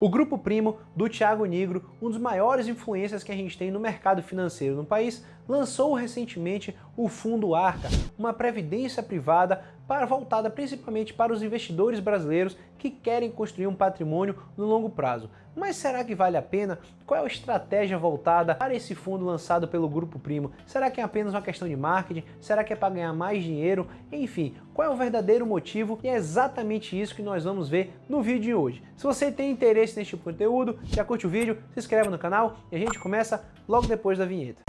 O Grupo Primo, do Thiago Nigro, um dos maiores influencers que a gente tem no mercado financeiro no país, lançou recentemente o Fundo Arca, uma previdência privada voltada principalmente para os investidores brasileiros que querem construir um patrimônio no longo prazo. Mas será que vale a pena? Qual é a estratégia voltada para esse fundo lançado pelo Grupo Primo? Será que é apenas uma questão de marketing? Será que é para ganhar mais dinheiro? Enfim, qual é o verdadeiro motivo? E é exatamente isso que nós vamos ver no vídeo de hoje. Se você tem interesse neste tipo de conteúdo, já curte o vídeo, se inscreve no canal e a gente começa logo depois da vinheta.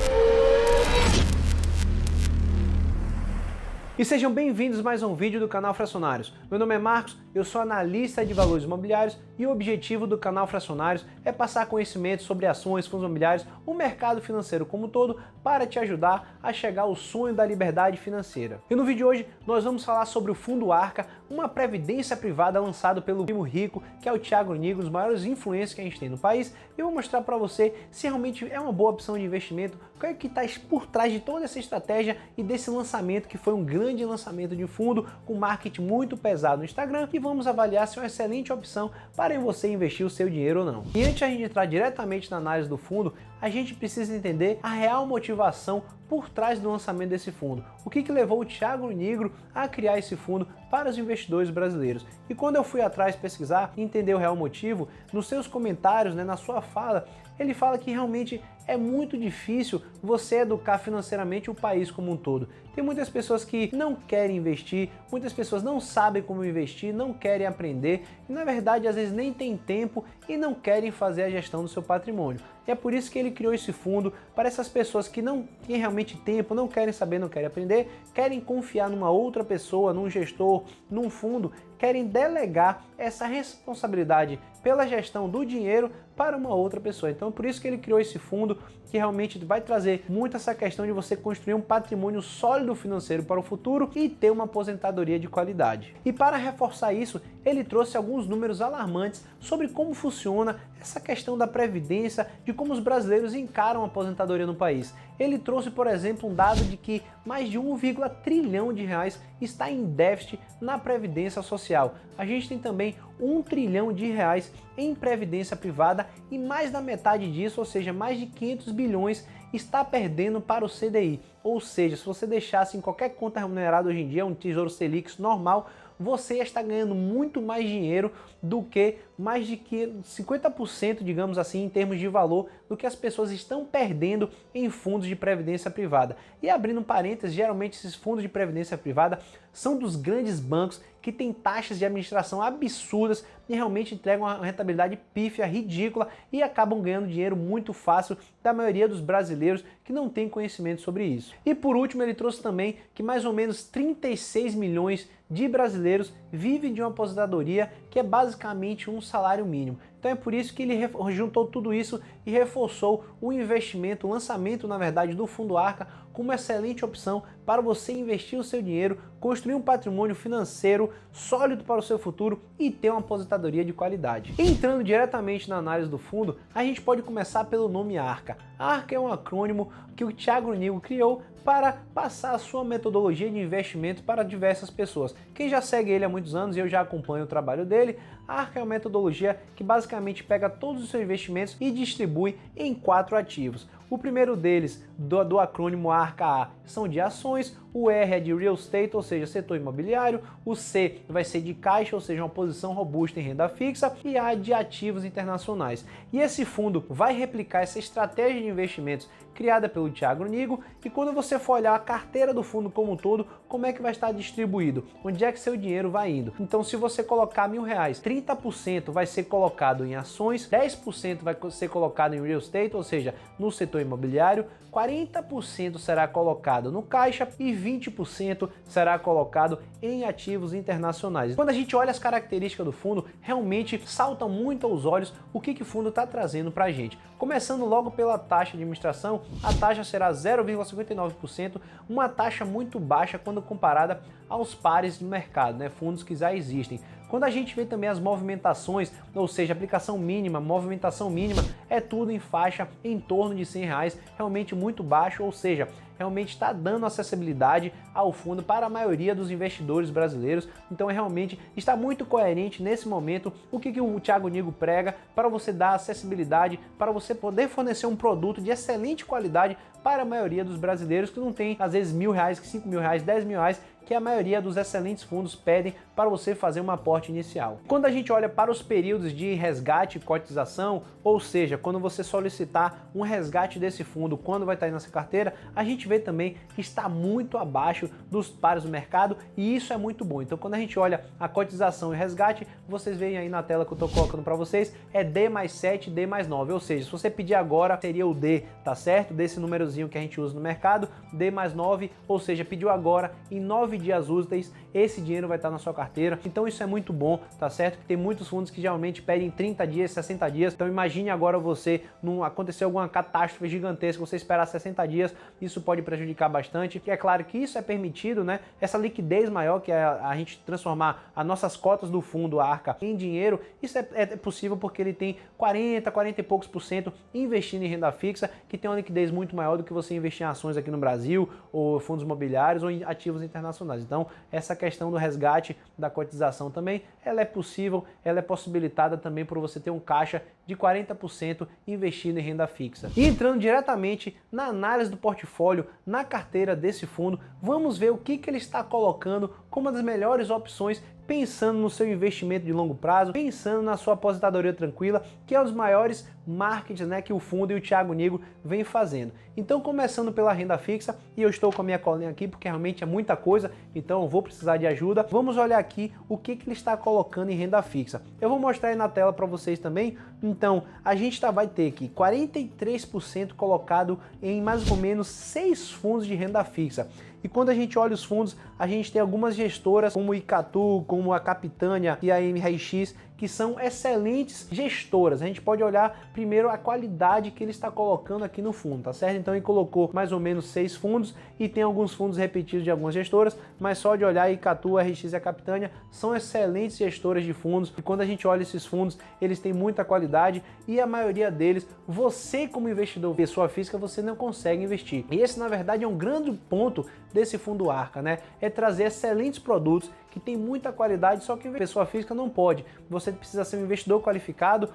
E sejam bem-vindos a mais um vídeo do canal Fracionários. Meu nome é Marcos, eu sou analista de valores imobiliários e o objetivo do canal Fracionários é passar conhecimento sobre ações, fundos imobiliários, o mercado financeiro como um todo, para te ajudar a chegar ao sonho da liberdade financeira. E no vídeo de hoje nós vamos falar sobre o Fundo Arca, uma previdência privada lançada pelo primo rico, que é o Thiago Nigro, um dos maiores influencers que a gente tem no país, e eu vou mostrar para você se realmente é uma boa opção de investimento, o que é que está por trás de toda essa estratégia e desse lançamento que foi um grande lançamento de fundo com marketing muito pesado no Instagram, e vamos avaliar se é uma excelente opção para você investir o seu dinheiro ou não. E antes de a gente entrar diretamente na análise do fundo, a gente precisa entender a real motivação por trás do lançamento desse fundo. O que levou o Thiago Nigro a criar esse fundo para os investidores brasileiros. E quando eu fui atrás pesquisar e entender o real motivo, nos seus comentários, na sua fala, ele fala que realmente é muito difícil você educar financeiramente o país como um todo. Tem muitas pessoas que não querem investir, muitas pessoas não sabem como investir, não querem aprender e na verdade às vezes nem tem tempo e não querem fazer a gestão do seu patrimônio. E é por isso que ele criou esse fundo para essas pessoas que não têm realmente tempo, não querem saber, não querem aprender, querem confiar numa outra pessoa, num gestor, num fundo, querem delegar essa responsabilidade pela gestão do dinheiro para uma outra pessoa. Então por isso que ele criou esse fundo que realmente vai trazer muito essa questão de você construir um patrimônio sólido financeiro para o futuro e ter uma aposentadoria de qualidade. E para reforçar isso, ele trouxe alguns números alarmantes sobre como funciona essa questão da previdência, de como os brasileiros encaram a aposentadoria no país. Ele trouxe, por exemplo, um dado de que mais de 1,1 trilhão de reais está em déficit na previdência social. A gente tem também 1 trilhão de reais em previdência privada e mais da metade disso, ou seja, mais de 500 bilhões, está perdendo para o CDI. Ou seja, se você deixasse em qualquer conta remunerada hoje em dia, um Tesouro Selic normal, você está ganhando muito mais dinheiro do que mais de 50%, digamos assim, em termos de valor, do que as pessoas estão perdendo em fundos de previdência privada. E abrindo um parênteses, geralmente esses fundos de previdência privada são dos grandes bancos que têm taxas de administração absurdas e realmente entregam uma rentabilidade pífia, ridícula e acabam ganhando dinheiro muito fácil da maioria dos brasileiros que não tem conhecimento sobre isso. E por último, ele trouxe também que mais ou menos 36 milhões de brasileiros vivem de uma aposentadoria que é basicamente um salário mínimo. Então é por isso que ele juntou tudo isso e reforçou o investimento, o lançamento, na verdade, do Fundo Arca como uma excelente opção para você investir o seu dinheiro, construir um patrimônio financeiro sólido para o seu futuro e ter uma aposentadoria de qualidade. Entrando diretamente na análise do fundo, a gente pode começar pelo nome Arca. Arca é um acrônimo que o Thiago Nigro criou para passar a sua metodologia de investimento para diversas pessoas. Quem já segue ele há muitos anos e eu já acompanho o trabalho dele, a Arca é uma metodologia que basicamente pega todos os seus investimentos e distribui em 4 ativos. O primeiro deles, do acrônimo ARCA-A, são de ações, o R é de real estate, ou seja, setor imobiliário, o C vai ser de caixa, ou seja, uma posição robusta em renda fixa, e A de ativos internacionais. E esse fundo vai replicar essa estratégia de investimentos criada pelo Thiago Nigro, e quando você for olhar a carteira do fundo como um todo, como é que vai estar distribuído? Onde é que seu dinheiro vai indo? Então, se você colocar R$1.000, 30% vai ser colocado em ações, 10% vai ser colocado em real estate, ou seja, no setor imobiliário, 40% será colocado no caixa e 20% será colocado em ativos internacionais. Quando a gente olha as características do fundo, realmente salta muito aos olhos o que o fundo está trazendo para a gente. Começando logo pela taxa de administração, a taxa será 0,59%, uma taxa muito baixa quando comparada aos pares do mercado, fundos que já existem. Quando a gente vê também as movimentações, ou seja, aplicação mínima, movimentação mínima, é tudo em faixa em torno de R$100, realmente muito baixo, ou seja, realmente está dando acessibilidade ao fundo para a maioria dos investidores brasileiros. Então realmente está muito coerente nesse momento o que o Thiago Nigro prega para você dar acessibilidade, para você poder fornecer um produto de excelente qualidade para a maioria dos brasileiros que não tem às vezes R$1.000, R$5.000, R$10.000, que a maioria dos excelentes fundos pedem para você fazer um aporte inicial. Quando a gente olha para os períodos de resgate e cotização, ou seja, quando você solicitar um resgate desse fundo, quando vai estar aí nessa carteira, a gente vê também que está muito abaixo dos pares do mercado e isso é muito bom. Então quando a gente olha a cotização e resgate, vocês veem aí na tela que eu estou colocando para vocês, é D+7, D+9, ou seja, se você pedir agora, seria o D, tá certo? Desse númerozinho que a gente usa no mercado, D+9, ou seja, pediu agora, em 9 dias úteis, esse dinheiro vai estar na sua carteira. Então isso é muito bom, tá certo? Que tem muitos fundos que geralmente pedem 30 dias, 60 dias. Então imagine agora você, não acontecer alguma catástrofe gigantesca, você esperar 60 dias, isso pode prejudicar bastante. E é claro que isso é permitido, né? Essa liquidez maior, que é a gente transformar as nossas cotas do fundo, a Arca, em dinheiro, isso é possível porque ele tem 40 e poucos por cento investindo em renda fixa, que tem uma liquidez muito maior do que você investir em ações aqui no Brasil, ou fundos imobiliários, ou em ativos internacionais. Então, essa questão do resgate da cotização também, ela é possível, ela é possibilitada também por você ter um caixa de 40% investido em renda fixa. E entrando diretamente na análise do portfólio, na carteira desse fundo, vamos ver o que ele está colocando como uma das melhores opções, pensando no seu investimento de longo prazo, pensando na sua aposentadoria tranquila, que é um dos maiores markets, né, que o fundo e o Thiago Nigro vem fazendo. Então, começando pela renda fixa, e eu estou com a minha colinha aqui porque realmente é muita coisa, então eu vou precisar de ajuda. Vamos olhar aqui o que ele está colocando em renda fixa. Eu vou mostrar aí na tela para vocês também. Então, a gente vai ter aqui 43% colocado em mais ou menos 6 fundos de renda fixa. E quando a gente olha os fundos, a gente tem algumas gestoras como o Icatu, como a Capitânia e a MRX, que são excelentes gestoras. A gente pode olhar primeiro a qualidade que ele está colocando aqui no fundo, tá certo? Então ele colocou mais ou menos 6 fundos e tem alguns fundos repetidos de algumas gestoras, mas só de olhar a Icatu, a RX e a Capitânia são excelentes gestoras de fundos. E quando a gente olha esses fundos, eles têm muita qualidade e a maioria deles, você como investidor, pessoa física, você não consegue investir. E esse, na verdade, é um grande ponto desse fundo Arca, né? É trazer excelentes produtos que tem muita qualidade, só que a pessoa física não pode. Você precisa ser um investidor qualificado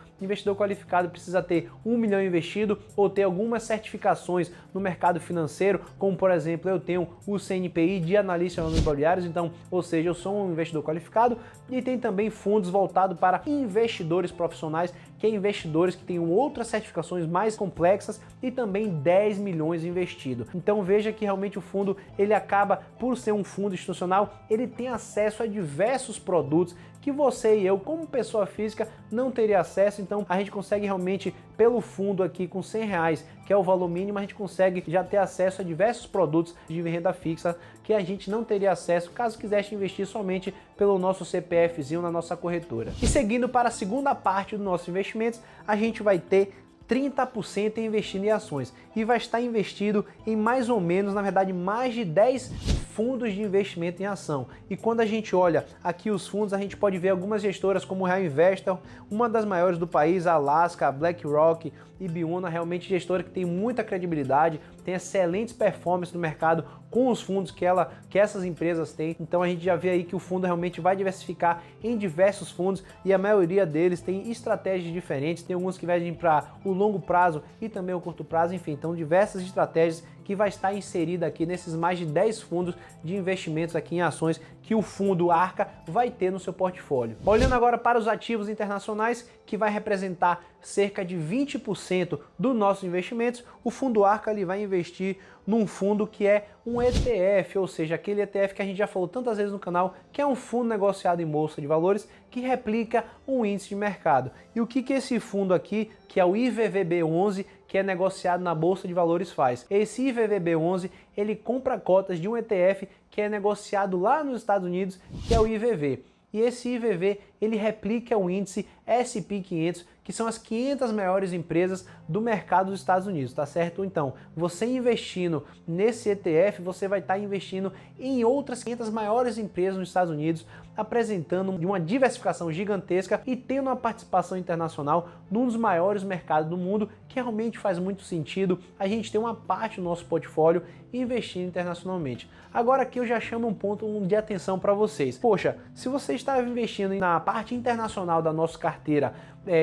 precisa ter 1 milhão investido ou ter algumas certificações no mercado financeiro, como por exemplo, eu tenho o CNPI de analista em imobiliários, então, ou seja, eu sou um investidor qualificado, e tem também fundos voltados para investidores profissionais, que é investidores que têm outras certificações mais complexas e também 10 milhões investido. Então veja que realmente o fundo, ele acaba por ser um fundo institucional, ele tem acesso a diversos produtos que você e eu, como pessoa física, não teria acesso. Então a gente consegue realmente, pelo fundo aqui com R$100, que é o valor mínimo, a gente consegue já ter acesso a diversos produtos de renda fixa que a gente não teria acesso caso quisesse investir somente pelo nosso CPFzinho na nossa corretora. E seguindo para a segunda parte dos nossos investimentos, a gente vai ter 30% investindo em ações e vai estar investido em mais ou menos, na verdade, mais de 10 fundos de investimento em ação. E quando a gente olha aqui os fundos, a gente pode ver algumas gestoras como o Real Investor, uma das maiores do país, a Alaska, a BlackRock e Biuna, realmente gestora que tem muita credibilidade, tem excelentes performances no mercado com os fundos que essas empresas têm. Então a gente já vê aí que o fundo realmente vai diversificar em diversos fundos e a maioria deles tem estratégias diferentes, tem alguns que vêm para o longo prazo e também o curto prazo, enfim, então diversas estratégias que vai estar inserida aqui nesses mais de 10 fundos de investimentos aqui em ações que o fundo Arca vai ter no seu portfólio. Olhando agora para os ativos internacionais, que vai representar cerca de 20% dos nossos investimentos, o fundo Arca ele vai investir num fundo que é um ETF, ou seja, aquele ETF que a gente já falou tantas vezes no canal, que é um fundo negociado em bolsa de valores que replica um índice de mercado. E o que esse fundo aqui, que é o IVVB11, que é negociado na bolsa de valores, faz? Esse IVVB11, ele compra cotas de um ETF que é negociado lá nos Estados Unidos, que é o IVV. E esse IVV, ele replica o índice S&P 500, que são as 500 maiores empresas do mercado dos Estados Unidos, tá certo? Então, você investindo nesse ETF, você vai estar investindo em outras 500 maiores empresas nos Estados Unidos, apresentando uma diversificação gigantesca e tendo uma participação internacional num dos maiores mercados do mundo, que realmente faz muito sentido a gente ter uma parte do nosso portfólio investindo internacionalmente. Agora aqui eu já chamo um ponto de atenção para vocês. Poxa, se você está investindo na parte internacional da nossa carteira,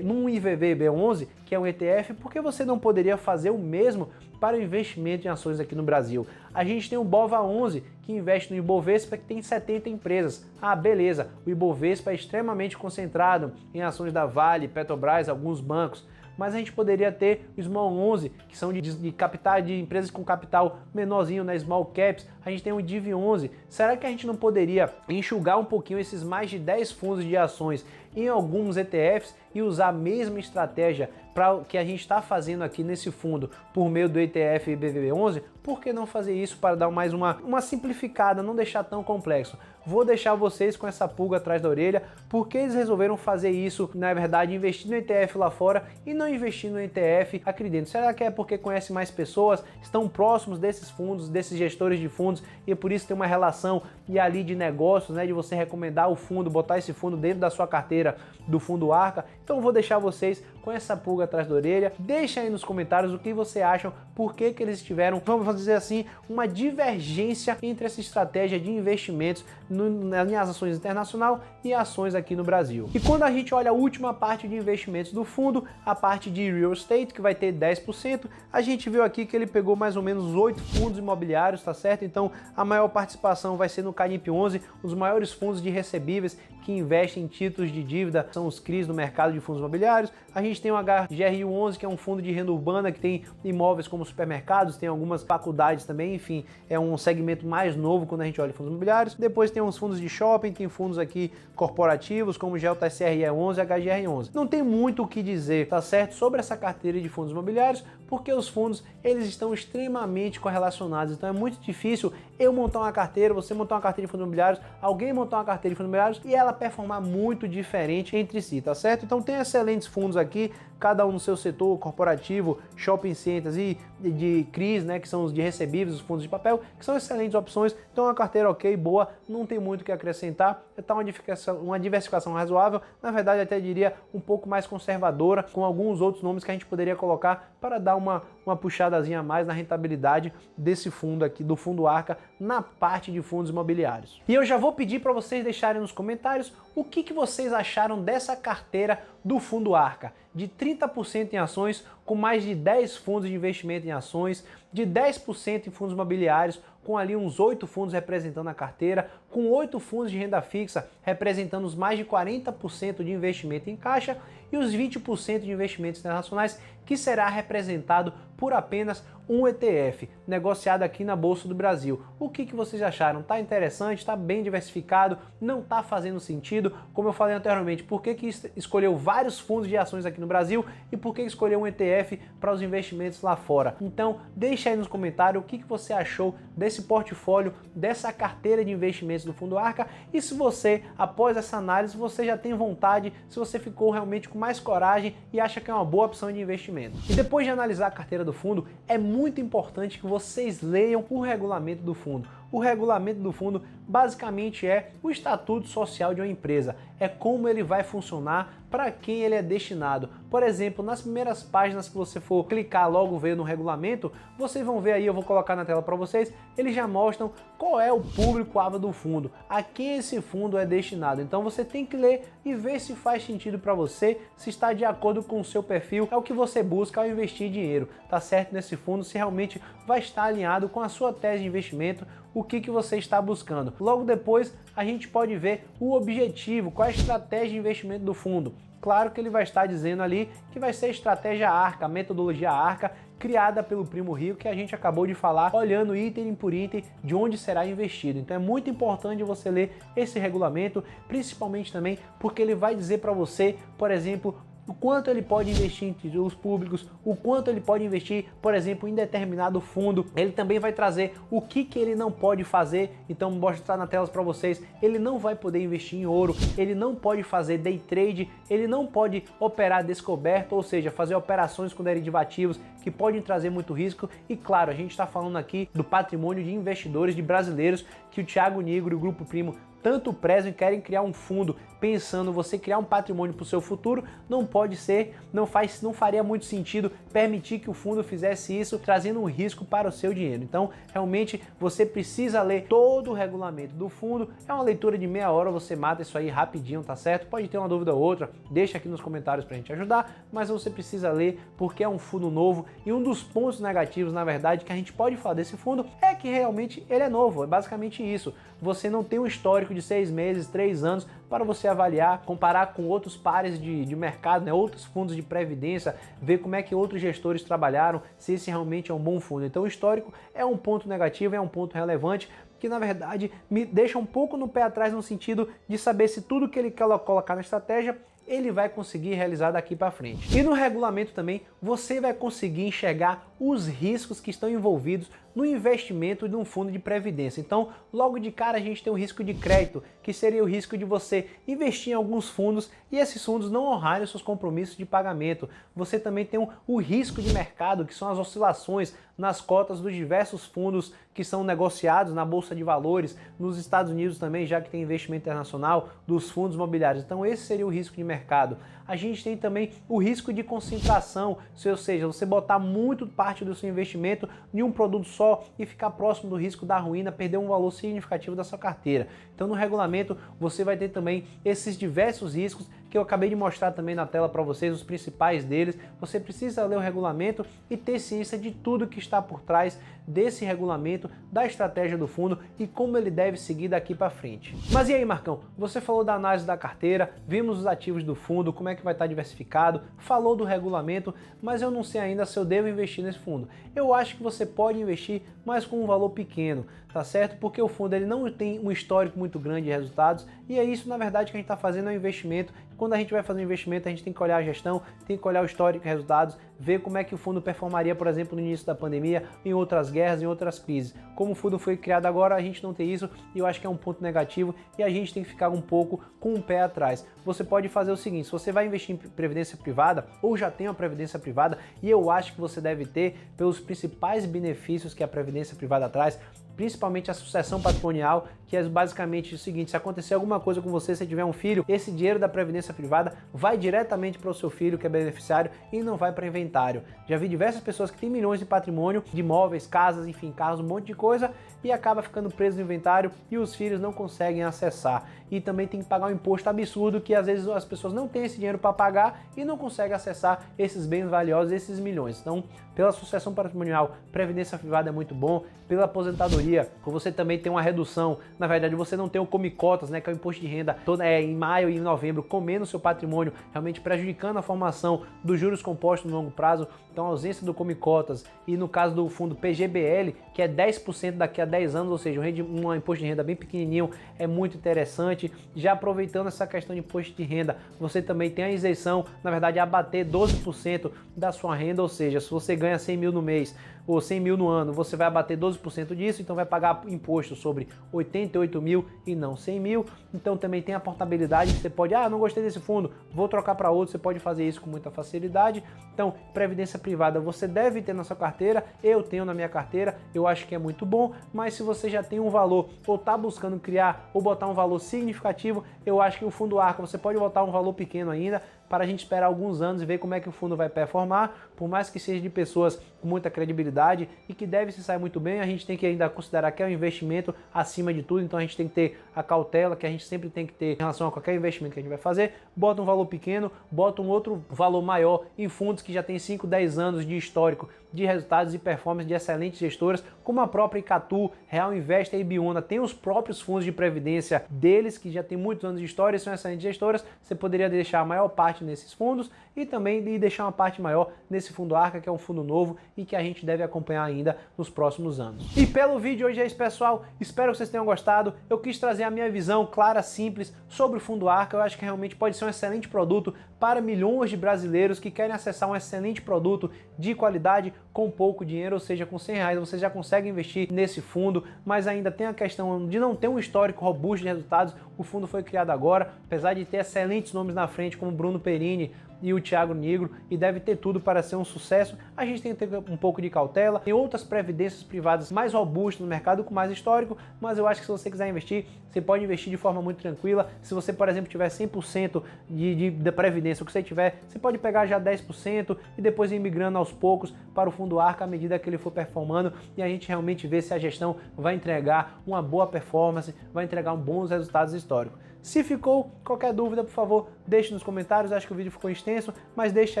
num IVVB11, que é um ETF, por que você não poderia fazer o mesmo para o investimento em ações aqui no Brasil? A gente tem o BOVA11, que investe no Ibovespa, que tem 70 empresas. Ah, beleza, o Ibovespa é extremamente concentrado em ações da Vale, Petrobras, alguns bancos. Mas a gente poderia ter o Small 11, que são de capital, de empresas com capital menorzinho, né, Small Caps. A gente tem o Div 11. Será que a gente não poderia enxugar um pouquinho esses mais de 10 fundos de ações em alguns ETFs e usar a mesma estratégia para o que a gente está fazendo aqui nesse fundo por meio do ETF IBVB11? Por que não fazer isso para dar mais uma simplificada, não deixar tão complexo? Vou deixar vocês com essa pulga atrás da orelha, porque eles resolveram fazer isso, na verdade, investir no ETF lá fora e não investir no ETF aqui dentro. Será que é porque conhece mais pessoas, estão próximos desses fundos, desses gestores de fundos, e por isso tem uma relação e ali de negócios, né, de você recomendar o fundo, botar esse fundo dentro da sua carteira do fundo Arca? Então vou deixar vocês com essa pulga atrás da orelha. Deixa aí nos comentários o que você acham, por que eles tiveram, vamos dizer assim, uma divergência entre essa estratégia de investimentos em ações internacional e ações aqui no Brasil. E quando a gente olha a última parte de investimentos do fundo, a parte de real estate, que vai ter 10%, a gente viu aqui que ele pegou mais ou menos 8 fundos imobiliários, tá certo? Então a maior participação vai ser no Canip 11, os maiores fundos de recebíveis que investem em títulos de dívida são os CRIs do mercado de fundos imobiliários. A gente tem o HGRU 11, que é um fundo de renda urbana que tem imóveis como supermercados, tem algumas faculdades também, enfim, é um segmento mais novo quando a gente olha fundos imobiliários. Depois tem uns fundos de shopping, tem fundos aqui corporativos como o GLTSRE 11 e HGR 11. Não tem muito o que dizer, tá certo, sobre essa carteira de fundos imobiliários, porque os fundos eles estão extremamente correlacionados, então é muito difícil eu montar uma carteira, você montar uma carteira de fundos imobiliários, alguém montar uma carteira de fundos imobiliários e ela performar muito diferente entre si, tá certo? Então tem excelentes fundos aqui, cada um no seu setor, corporativo, shopping centers e de CRIs, né, que são os de recebíveis, os fundos de papel, que são excelentes opções. Então uma carteira ok, boa, não tem muito o que acrescentar, está uma diversificação razoável, na verdade até diria um pouco mais conservadora, com alguns outros nomes que a gente poderia colocar para dar uma puxadazinha a mais na rentabilidade desse fundo aqui, do fundo Arca, na parte de fundos imobiliários. E eu já vou pedir para vocês deixarem nos comentários o que vocês acharam dessa carteira do fundo Arca, de 30% em ações, com mais de 10 fundos de investimento em ações, de 10% em fundos imobiliários, com ali uns 8 fundos representando a carteira, com 8 fundos de renda fixa representando os mais de 40% de investimento em caixa e os 20% de investimentos internacionais, que será representado por apenas um ETF, negociado aqui na Bolsa do Brasil. O que vocês acharam? Tá interessante? Tá bem diversificado? Não tá fazendo sentido? Como eu falei anteriormente, por que escolheu vários fundos de ações aqui no Brasil e por que escolheu um ETF para os investimentos lá fora? Então, deixa aí nos comentários o que você achou desse portfólio, dessa carteira de investimentos do Fundo Arca, e se você, após essa análise, você já tem vontade, se você ficou realmente com mais coragem e acha que é uma boa opção de investimento. E depois de analisar a carteira do fundo, é muito importante que vocês leiam o regulamento do fundo. O regulamento do fundo basicamente é o estatuto social de uma empresa, é como ele vai funcionar, para quem ele é destinado. Por exemplo, nas primeiras páginas que você for clicar logo ver no regulamento, vocês vão ver aí, eu vou colocar na tela para vocês, eles já mostram qual é o público-alvo do fundo, a quem esse fundo é destinado. Então você tem que ler e ver se faz sentido para você, se está de acordo com o seu perfil, é o que você busca ao investir dinheiro, tá certo, nesse fundo, se realmente vai estar alinhado com a sua tese de investimento, o que você está buscando. Logo depois a gente pode ver o objetivo, qual é a estratégia de investimento do fundo. Claro que ele vai estar dizendo ali que vai ser a estratégia Arca, a metodologia Arca, criada pelo Primo Rico, que a gente acabou de falar, olhando item por item de onde será investido. Então é muito importante você ler esse regulamento, principalmente também porque ele vai dizer para você, por exemplo, o quanto ele pode investir em títulos públicos, o quanto ele pode investir, por exemplo, em determinado fundo. Ele também vai trazer o que ele não pode fazer, então vou mostrar na tela para vocês. Ele não vai poder investir em ouro, ele não pode fazer day trade, ele não pode operar descoberto, ou seja, fazer operações com derivativos que podem trazer muito risco. E claro, a gente está falando aqui do patrimônio de investidores, de brasileiros, que o Thiago Nigro e o Grupo Primo tanto prezam e querem criar um fundo pensando você criar um patrimônio para o seu futuro. Não pode ser, não faria muito sentido permitir que o fundo fizesse isso, trazendo um risco para o seu dinheiro. Então, realmente, você precisa ler todo o regulamento do fundo. É uma leitura de meia hora, você mata isso aí rapidinho, tá certo? Pode ter uma dúvida ou outra, deixa aqui nos comentários pra gente ajudar, mas você precisa ler porque é um fundo novo. E um dos pontos negativos, na verdade, que a gente pode falar desse fundo é que realmente ele é novo, é basicamente isso. Você não tem um histórico de 6 meses, 3 anos para você avaliar, comparar com outros pares de mercado, né, outros fundos de previdência, ver como é que outros gestores trabalharam, se esse realmente é um bom fundo. Então o histórico é um ponto negativo, é um ponto relevante, que na verdade me deixa um pouco no pé atrás no sentido de saber se tudo que ele quer colocar na estratégia ele vai conseguir realizar daqui para frente. E no regulamento também você vai conseguir enxergar os riscos que estão envolvidos no investimento de um fundo de previdência. Então, logo de cara a gente tem o risco de crédito, que seria o risco de você investir em alguns fundos e esses fundos não honrarem os seus compromissos de pagamento. Você também tem o risco de mercado, que são as oscilações nas cotas dos diversos fundos que são negociados na Bolsa de Valores, nos Estados Unidos também, já que tem investimento internacional, dos fundos imobiliários. Então esse seria o risco de mercado. A gente tem também o risco de concentração, ou seja, você botar muito parte do seu investimento em um produto só e ficar próximo do risco da ruína, perder um valor significativo da sua carteira. Então no regulamento você vai ter também esses diversos riscos que eu acabei de mostrar também na tela para vocês, os principais deles. Você precisa ler o regulamento e ter ciência de tudo que está por trás desse regulamento, da estratégia do fundo e como ele deve seguir daqui para frente. Mas e aí, Marcão? Você falou da análise da carteira, vimos os ativos do fundo, como é que vai estar diversificado, falou do regulamento, mas eu não sei ainda se eu devo investir nesse fundo. Eu acho que você pode investir, mas com um valor pequeno, tá certo? Porque o fundo ele não tem um histórico muito grande de resultados e é isso, na verdade, que a gente está fazendo, é um investimento. Quando a gente vai fazer um investimento, a gente tem que olhar a gestão, tem que olhar o histórico e resultados, ver como é que o fundo performaria, por exemplo, no início da pandemia, em outras guerras, em outras crises. Como o fundo foi criado agora, a gente não tem isso e eu acho que é um ponto negativo e a gente tem que ficar um pouco com o pé atrás. Você pode fazer o seguinte, se você vai investir em previdência privada ou já tem uma previdência privada, e eu acho que você deve ter pelos principais benefícios que a previdência privada traz, principalmente a sucessão patrimonial, que é basicamente o seguinte: se acontecer alguma coisa com você, se tiver um filho, esse dinheiro da previdência privada vai diretamente para o seu filho, que é beneficiário, e não vai para inventário. Já vi diversas pessoas que têm milhões de patrimônio, de imóveis, casas, enfim, carros, um monte de coisa, e acaba ficando preso no inventário e os filhos não conseguem acessar. E também tem que pagar um imposto absurdo, que às vezes as pessoas não têm esse dinheiro para pagar e não conseguem acessar esses bens valiosos, esses milhões. Então, pela sucessão patrimonial, previdência privada é muito bom. Pela aposentadoria, você também tem uma redução. Na verdade, você não tem o come-cotas, né, que é o imposto de renda em maio e em novembro, comendo o seu patrimônio, realmente prejudicando a formação dos juros compostos no longo prazo. Então, a ausência do come-cotas e no caso do fundo PGBL, que é 10% daqui a 10 anos, ou seja, um imposto de renda bem pequenininho, é muito interessante. Já aproveitando essa questão de imposto de renda, você também tem a isenção, na verdade, abater 12% da sua renda, ou seja, se você ganha 100 mil no mês ou 100 mil no ano, você vai abater 12% disso, então vai pagar imposto sobre 88 mil e não 100 mil. Então também tem a portabilidade, você pode, não gostei desse fundo, vou trocar para outro, você pode fazer isso com muita facilidade. Então, previdência privada você deve ter na sua carteira, eu tenho na minha carteira, eu acho que é muito bom, mas se você já tem um valor ou está buscando criar ou botar um valor significativo, eu acho que o fundo Arca você pode botar um valor pequeno ainda, para a gente esperar alguns anos e ver como é que o fundo vai performar, por mais que seja de pessoas com muita credibilidade e que deve se sair muito bem, a gente tem que ainda considerar que é um investimento acima de tudo, então a gente tem que ter a cautela que a gente sempre tem que ter em relação a qualquer investimento que a gente vai fazer. Bota um valor pequeno, bota um outro valor maior em fundos que já tem 5, 10 anos de histórico de resultados e performance de excelentes gestoras, como a própria Icatu, Real Invest e Ibiúna, tem os próprios fundos de previdência deles, que já tem muitos anos de história e são excelentes gestoras. Você poderia deixar a maior parte parte nesses fundos e também de deixar uma parte maior nesse fundo Arca, que é um fundo novo e que a gente deve acompanhar ainda nos próximos anos. E pelo vídeo hoje é isso, pessoal. Espero que vocês tenham gostado. Eu quis trazer a minha visão clara, simples sobre o fundo Arca. Eu acho que realmente pode ser um excelente produto para milhões de brasileiros que querem acessar um excelente produto de qualidade com pouco dinheiro, ou seja, com R$100 você já consegue investir nesse fundo, mas ainda tem a questão de não ter um histórico robusto de resultados. O fundo foi criado agora, apesar de ter excelentes nomes na frente, como Bruno Perini e o Thiago Nigro, e deve ter tudo para ser um sucesso. A gente tem que ter um pouco de cautela. Tem outras previdências privadas mais robustas no mercado, com mais histórico, mas eu acho que se você quiser investir, você pode investir de forma muito tranquila. Se você, por exemplo, tiver 100% de previdência, o que você tiver, você pode pegar já 10% e depois ir migrando aos poucos para o fundo Arca à medida que ele for performando, e a gente realmente vê se a gestão vai entregar uma boa performance, vai entregar bons resultados históricos. Se ficou qualquer dúvida, por favor, deixe nos comentários. Acho que o vídeo ficou extenso, mas deixa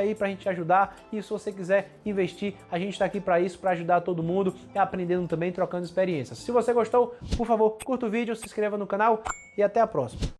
aí pra gente ajudar. E se você quiser investir, a gente tá aqui para isso, para ajudar todo mundo e aprendendo também, trocando experiências. Se você gostou, por favor, curta o vídeo, se inscreva no canal e até a próxima.